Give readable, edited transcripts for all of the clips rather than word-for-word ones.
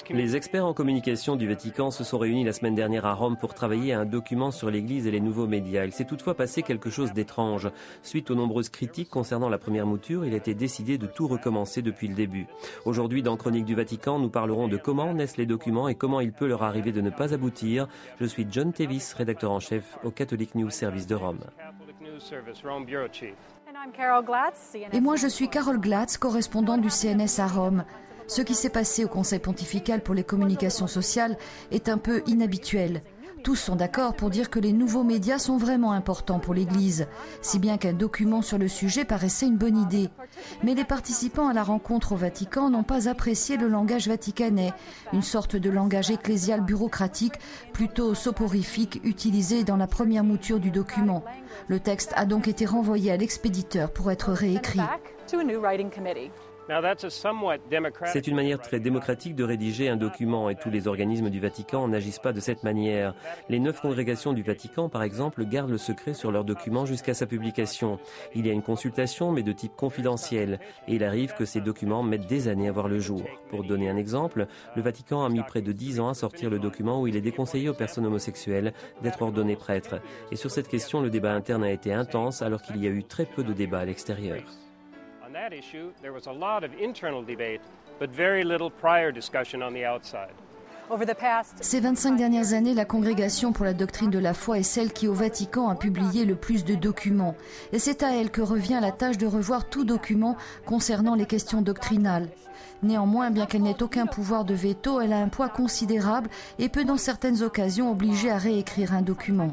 Les experts en communication du Vatican se sont réunis la semaine dernière à Rome pour travailler à un document sur l'Église et les nouveaux médias. Il s'est toutefois passé quelque chose d'étrange. Suite aux nombreuses critiques concernant la première mouture, il a été décidé de tout recommencer depuis le début. Aujourd'hui, dans Chronique du Vatican, nous parlerons de comment naissent les documents et comment il peut leur arriver de ne pas aboutir. Je suis John Tevis, rédacteur en chef au Catholic News Service de Rome. Et moi, je suis Carole Glatz, correspondante du CNS à Rome. Ce qui s'est passé au Conseil pontifical pour les communications sociales est un peu inhabituel. Tous sont d'accord pour dire que les nouveaux médias sont vraiment importants pour l'Église, si bien qu'un document sur le sujet paraissait une bonne idée. Mais les participants à la rencontre au Vatican n'ont pas apprécié le langage vaticanais, une sorte de langage ecclésial bureaucratique, plutôt soporifique, utilisé dans la première mouture du document. Le texte a donc été renvoyé à l'expéditeur pour être réécrit. C'est une manière très démocratique de rédiger un document et tous les organismes du Vatican n'agissent pas de cette manière. Les 9 congrégations du Vatican, par exemple, gardent le secret sur leurs documents jusqu'à sa publication. Il y a une consultation, mais de type confidentiel. Et il arrive que ces documents mettent des années à voir le jour. Pour donner un exemple, le Vatican a mis près de 10 ans à sortir le document où il est déconseillé aux personnes homosexuelles d'être ordonnées prêtres. Et sur cette question, le débat interne a été intense alors qu'il y a eu très peu de débats à l'extérieur. Ces 25 dernières années, la Congrégation pour la doctrine de la foi est celle qui, au Vatican, a publié le plus de documents. Et c'est à elle que revient la tâche de revoir tout document concernant les questions doctrinales. Néanmoins, bien qu'elle n'ait aucun pouvoir de veto, elle a un poids considérable et peut, dans certaines occasions, obliger à réécrire un document.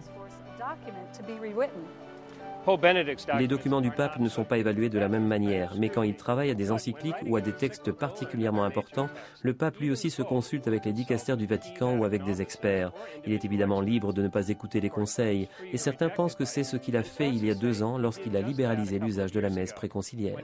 Les documents du pape ne sont pas évalués de la même manière, mais quand il travaille à des encycliques ou à des textes particulièrement importants, le pape lui aussi se consulte avec les dicastères du Vatican ou avec des experts. Il est évidemment libre de ne pas écouter les conseils, et certains pensent que c'est ce qu'il a fait il y a 2 ans lorsqu'il a libéralisé l'usage de la messe préconciliaire.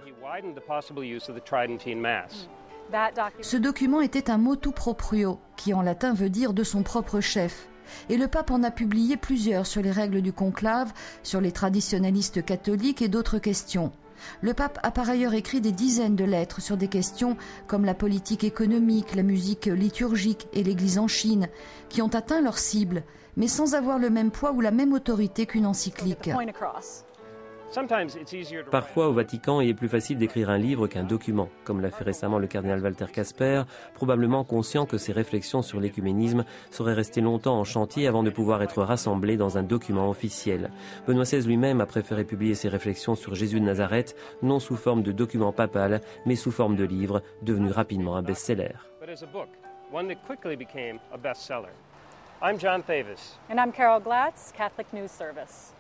Ce document était un motu proprio, qui en latin veut dire de son propre chef. Et le pape en a publié plusieurs sur les règles du conclave, sur les traditionalistes catholiques et d'autres questions. Le pape a par ailleurs écrit des dizaines de lettres sur des questions comme la politique économique, la musique liturgique et l'Église en Chine, qui ont atteint leur cible, mais sans avoir le même poids ou la même autorité qu'une encyclique. Parfois, au Vatican, il est plus facile d'écrire un livre qu'un document, comme l'a fait récemment le cardinal Walter Casper, probablement conscient que ses réflexions sur l'écuménisme seraient restées longtemps en chantier avant de pouvoir être rassemblées dans un document officiel. Benoît XVI lui-même a préféré publier ses réflexions sur Jésus de Nazareth, non sous forme de document papal, mais sous forme de livre, devenu rapidement un best-seller. I'm John Tevis. And I'm Carol Glatz, Catholic News Service.